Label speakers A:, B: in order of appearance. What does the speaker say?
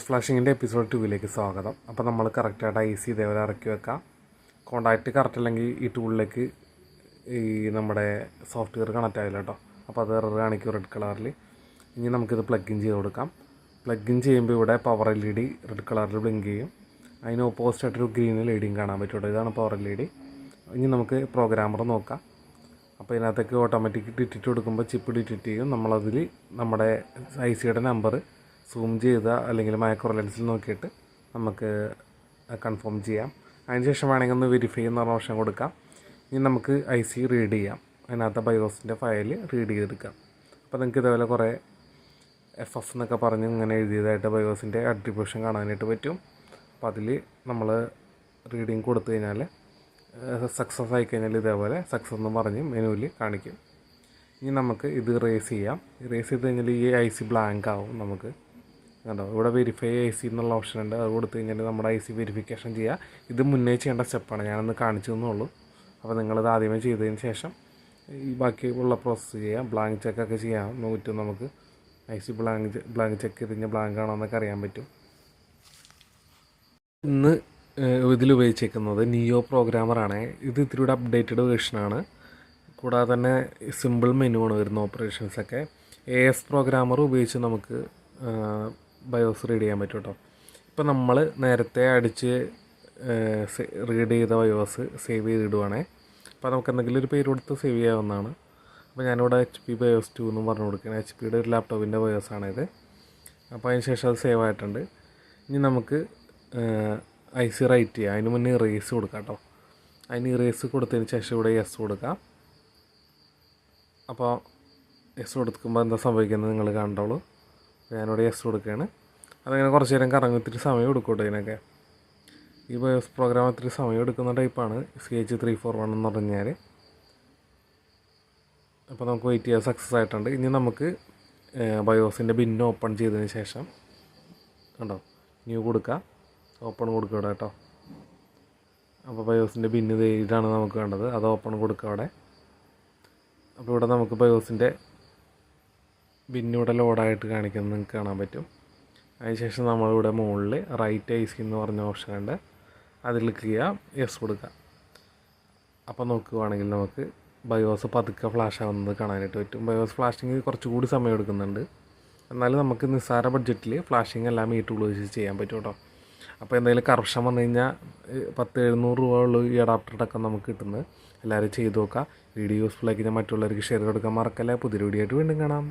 A: ഫ്ലാഷിങ്ങിൻ്റെ episode 2 സ്വാഗതം. അപ്പോൾ നമ്മൾ കറക്റ്റായിട്ട് ഐ സി ഇതേപോലെ ഇറക്കി വെക്കാം. കോണ്ടാക്റ്റ് കറക്റ്റ് അല്ലെങ്കിൽ ഈ ടൂളിലേക്ക് ഈ നമ്മുടെ സോഫ്റ്റ്വെയർ കണക്റ്റ് ആയില്ല കേട്ടോ. അപ്പോൾ അത് എറർ കാണിക്കും റെഡ് കളറിൽ. ഇനി നമുക്കിത് പ്ലഗ് ഇൻ ചെയ്ത് കൊടുക്കാം. പ്ലഗ് ഇൻ ചെയ്യുമ്പോൾ ഇവിടെ പവർ LED റെഡ് കളറിൽ ബ്ലിങ്ക് ചെയ്യും. അതിന് ഓപ്പോസിറ്റായിട്ടൊരു ഗ്രീൻ LEDയും കാണാൻ പറ്റുള്ളൂ. ഇതാണ് പവർ LED. ഇനി നമുക്ക് പ്രോഗ്രാമർ നോക്കാം. അപ്പോൾ ഇതിനകത്തേക്ക് ഓട്ടോമാറ്റിക് ഡിറ്റക്റ്റ് കൊടുക്കുമ്പോൾ ചിപ്പ് ഡിറ്റക്റ്റ് ചെയ്യും. നമ്മളതിൽ നമ്മുടെ ഐ സിയുടെ നമ്പർ സൂം ചെയ്ത അല്ലെങ്കിൽ മൈക്രോ ലെൻസിൽ നോക്കിയിട്ട് നമുക്ക് കൺഫേം ചെയ്യാം. അതിനുശേഷം വേണമെങ്കിൽ ഒന്ന് വെരിഫൈ എന്ന് പറഞ്ഞ ഓപ്ഷൻ കൊടുക്കാം. ഇനി നമുക്ക് ഐ സി റീഡ് ചെയ്യാം. അതിനകത്ത് ബയോസിൻ്റെ ഫയൽ റീഡ് ചെയ്തെടുക്കാം. അപ്പോൾ നിങ്ങൾക്ക് ഇതേപോലെ കുറേ FF എന്നൊക്കെ പറഞ്ഞ് ഇങ്ങനെ എഴുതിയതായിട്ട് ബയോസിൻ്റെ അട്രിബ്യൂഷൻ കാണാനായിട്ട് പറ്റും. അപ്പോൾ അതിൽ നമ്മൾ റീഡിങ് കൊടുത്തു കഴിഞ്ഞാൽ സക്സസ് ആയിക്കഴിഞ്ഞാൽ ഇതേപോലെ സക്സസ് എന്ന് പറഞ്ഞ് മെനുവിൽ കാണിക്കും. ഇനി നമുക്ക് ഇത് ഇറേസ് ചെയ്യാം. ഇറേസ് ചെയ്ത് കഴിഞ്ഞാൽ ഈ ഐ സി ബ്ലാങ്ക് ആവും. നമുക്ക് കണ്ടോ ഇവിടെ വെരിഫൈ ഐ സി എന്നുള്ള ഓപ്ഷൻ ഉണ്ട്. അത് കൊടുത്തു കഴിഞ്ഞാൽ നമ്മുടെ ഐ സി വെരിഫിക്കേഷൻ ചെയ്യുക. ഇത് മുന്നേ ചെയ്യേണ്ട സ്റ്റെപ്പാണ്, ഞാനൊന്ന് കാണിച്ചു തന്നുള്ളൂ. അപ്പോൾ നിങ്ങളിത് ആദ്യമേ ചെയ്തതിന് ശേഷം ഈ ബാക്കിയുള്ള പ്രോസസ്സ് ചെയ്യാം. ബ്ലാങ്ക് ചെക്കൊക്കെ ചെയ്യാൻ പറ്റും. നമുക്ക് ഐ സി ബ്ലാങ്ക് ചെക്ക് ചെയ്ത് കഴിഞ്ഞാൽ ബ്ലാങ്ക് ആണോ എന്നൊക്കെ അറിയാൻ പറ്റും. ഇന്ന് ഇതിൽ ഉപയോഗിച്ചേക്കുന്നത് നിയോ പ്രോഗ്രാമറാണ്. ഇത് ഇത്തിരി അപ്ഡേറ്റഡ് വേർഷനാണ്. കൂടാതെ തന്നെ സിമ്പിൾ മെനു ആണ് വരുന്ന ഓപ്പറേഷൻസൊക്കെ. AS പ്രോഗ്രാമർ ഉപയോഗിച്ച് നമുക്ക് ബയോസ് റീഡ് ചെയ്യാൻ പറ്റും കേട്ടോ. ഇപ്പോൾ നമ്മൾ നേരത്തെ അടിച്ച് റീഡ് ചെയ്ത ബയോസ് സേവ് ചെയ്തിടുവാണേ. അപ്പോൾ നമുക്ക് എന്തെങ്കിലും ഒരു പേര് കൊടുത്ത് സേവ് ചെയ്യാവുന്നതാണ്. അപ്പോൾ ഞാനിവിടെ HP BIOS 2 എന്നും പറഞ്ഞു കൊടുക്കുകയാണ്. HPയുടെ ഒരു ലാപ്ടോപ്പിൻ്റെ ബയോസാണിത്. അപ്പോൾ അതിന് ശേഷം അത് സേവ് ആയിട്ടുണ്ട്. ഇനി നമുക്ക് ഐ സി റൈറ്റ് ചെയ്യാം. അതിന് മുന്നേ ഇറേസ് കൊടുക്കാം കേട്ടോ. അതിന് ഇറേസ് കൊടുത്തതിന് ശേഷം ഇവിടെ യെസ് കൊടുക്കാം. അപ്പോൾ യെസ് കൊടുക്കുമ്പോൾ എന്താ സംഭവിക്കുന്നത് നിങ്ങൾ കണ്ടോളൂ. ഞാനിവിടെ യെസ് കൊടുക്കുകയാണ്. അതങ്ങനെ കുറച്ച് നേരം കറങ്ങി ഇത്തിരി സമയം എടുക്കും ഇതിനൊക്കെ. ഈ ബയോസ് പ്രോഗ്രാം ഇത്തിരി സമയം എടുക്കുന്ന ടൈപ്പാണ് CH341 എന്ന് പറഞ്ഞാൽ. അപ്പോൾ നമുക്ക് വെയിറ്റ് ചെയ്യാൻ സക്സസ് ആയിട്ടുണ്ട്. ഇനി നമുക്ക് ബയോസിൻ്റെ ബിന്ന് ഓപ്പൺ ചെയ്തതിന് ശേഷം കണ്ടോ ന്യൂ കൊടുക്കുക, ഓപ്പൺ കൊടുക്കുക ഇവിടെ കേട്ടോ. അപ്പോൾ ബയോസിൻ്റെ ബിന്ന് ഇതാണ് നമുക്ക് വേണ്ടത്. അത് ഓപ്പൺ കൊടുക്കുക അവിടെ. അപ്പോൾ ഇവിടെ നമുക്ക് ബയോസിൻ്റെ ബിന്നിവിടെ ലോഡായിട്ട് കാണിക്കുന്നത് നിങ്ങൾക്ക് കാണാൻ പറ്റും. അതിനുശേഷം നമ്മളിവിടെ മുകളിൽ റൈറ്റ് ഐ സി എന്ന് പറഞ്ഞ ഓപ്ഷൻ ഉണ്ട്. അതിൽ ക്ലിക്ക് ചെയ്യുക, യെസ് കൊടുക്കുക. അപ്പോൾ നോക്കുകയാണെങ്കിൽ നമുക്ക് ബയോസ് പതുക്കെ ഫ്ലാഷ് ആവുന്നത് കാണാനായിട്ട് പറ്റും. ബയോസ് ഫ്ലാഷിങ് കുറച്ചുകൂടി സമയം എടുക്കുന്നുണ്ട്. എന്നാലും നമുക്ക് നിസ്സാര ബഡ്ജറ്റിൽ ഫ്ലാഷിങ് എല്ലാം ഈ ടൂൾ വെച്ച് ചെയ്യാൻ പറ്റും കേട്ടോ. അപ്പോൾ എന്തെങ്കിലും കറക്ഷൻ വന്നു കഴിഞ്ഞാൽ 1000-700 രൂപ ഉള്ളൂ ഈ അഡാപ്റ്ററൊക്കെ നമുക്ക് കിട്ടുന്നത്. എല്ലാവരും ചെയ്ത് നോക്കുക. വീഡിയോ യൂസ്ഫുൾ ആക്കി മറ്റുള്ളവർക്ക് ഷെയർ കൊടുക്കാൻ മറക്കല്ല. പുതിയ വീഡിയോ ആയിട്ട് വീണ്ടും കാണാം.